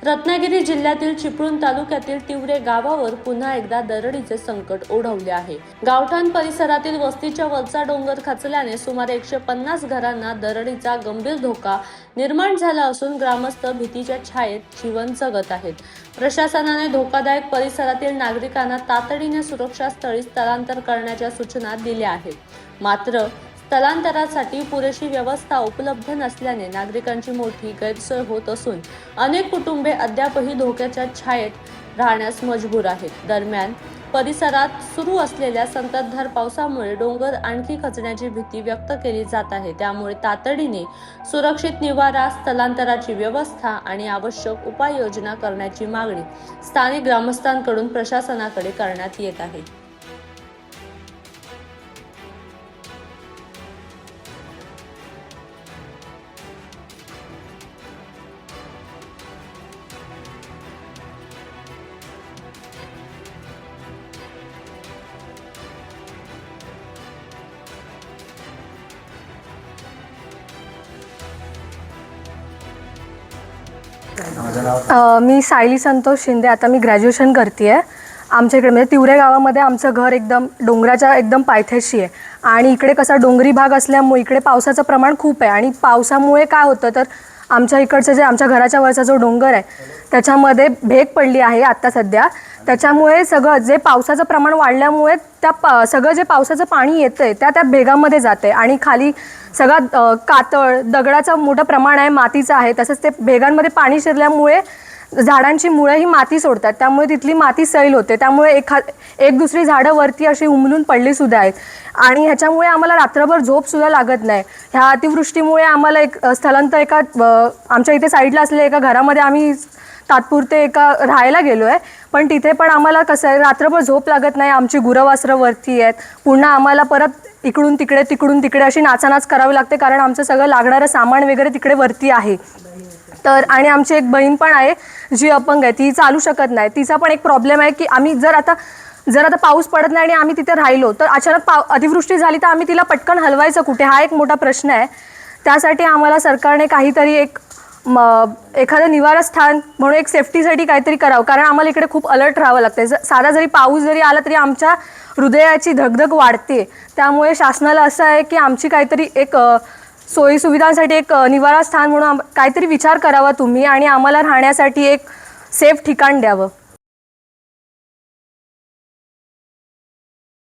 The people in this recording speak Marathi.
रत्नागिरी जिल्ह्यातील चिपळूण तालुक्यातील तिवरे गावावर पुन्हा एकदा दरडीचे संकट ओढवले आहे। गावठाण परिसरातील वस्तीच्या वरचा डोंगर खचल्याने सुमारे 150 घरांना दरडीचा गंभीर धोका निर्माण झाला असून ग्रामस्थ भीतीच्या छायेत जीवन जगत आहेत। प्रशासनाने धोकादायक परिसरातील नागरिकांना तातडीने सुरक्षा स्थळी स्थलांतर करण्याच्या सूचना दिल्या आहेत। मात्र स्थलांतरासाठी पुरेशी व्यवस्था उपलब्ध नसल्याने नागरिकांची मोठी गैरसोय होत असून अनेक कुटुंबे अद्यापही धोक्याच्या छायेत राहण्यास मजबूर आहेत। दरम्यान परिसरात सुरू असलेल्या संततधार पावसामुळे डोंगर आणखी खचण्याची भीती व्यक्त केली जात आहे। त्यामुळे तातडीने सुरक्षित निवारा, स्थलांतराची व्यवस्था आणि आवश्यक उपाययोजना करण्याची मागणी स्थानिक ग्रामस्थांकडून प्रशासनाकडे करण्यात येत आहे। मी सायली संतोष शिंदे। आता मी ग्रॅज्युएशन करते आहे। आमच्या इकडे म्हणजे तिवरे गावामध्ये आमचं घर एकदम डोंगराच्या एकदम पायथ्याशी आहे आणि इकडे कसा डोंगरी भाग असल्यामुळे इकडे पावसाचं प्रमाण खूप आहे आणि पावसामुळे काय होतं तर आमच्या इकडचं जे आमच्या घराच्या वरचा जो डोंगर आहे त्याच्यामध्ये भेग पडली आहे आता सध्या। त्याच्यामुळे सगळं जे पावसाचं प्रमाण वाढल्यामुळे त्या सगळं जे पावसाचं पाणी येतंय त्या भेगामध्ये जाते आणि खाली सगळा कातळ दगडाचं मोठं प्रमाण आहे, मातीचं आहे। तसंच ते भेगांमध्ये पाणी शिरल्यामुळे झाडांची मुळं ही माती सोडतात, त्यामुळे तिथली माती सैल होते। त्यामुळे एक दुसरी झाडं वरती अशी उमलून पडली सुद्धा आहेत आणि ह्याच्यामुळे आम्हाला रात्रभर झोप सुद्धा लागत नाही। ह्या अतिवृष्टीमुळे आम्हाला एक स्थलांतर आमच्या इथे साईडला असलेल्या एका घरामध्ये आम्ही तात्पुरते राहायला गेलो आहे, पण तिथे पण आम्हाला कसं आहे रात्रभर झोप लागत नाही। आमची गुरवासरं वरती आहेत, पुन्हा आम्हाला परत इकडून तिकडे अशी नाचानाच करावी लागते कारण आमचं सगळं लागणारं सामान वगैरे तिकडे वरती आहे। तर आणि आमची एक बहीण पण आहे जी अपंग आहे, ती चालू शकत नाही। तिचा पण एक प्रॉब्लेम आहे की आम्ही जर आता पाऊस पडत नाही आणि आम्ही तिथे राहिलो तर अचानक अतिवृष्टी झाली तर आम्ही तिला पटकन हलवायचं कुठे, हा एक मोठा प्रश्न आहे। त्यासाठी आम्हाला सरकारने काहीतरी एखादं निवारस्थान म्हणून एक सेफ्टीसाठी काहीतरी करावं, कारण आम्हाला इकडे खूप अलर्ट राहावं लागतं। साधा जरी पाऊस जरी आला तरी आमच्या हृदयाची धगधग वाढते। त्यामुळे शासनाला असं आहे की आमची काहीतरी एक सोयी सुविधांसाठी एक निवारस्थान म्हणून काहीतरी विचार करावा तुम्ही आणि आम्हाला राहण्यासाठी एक सेफ ठिकाण द्यावं।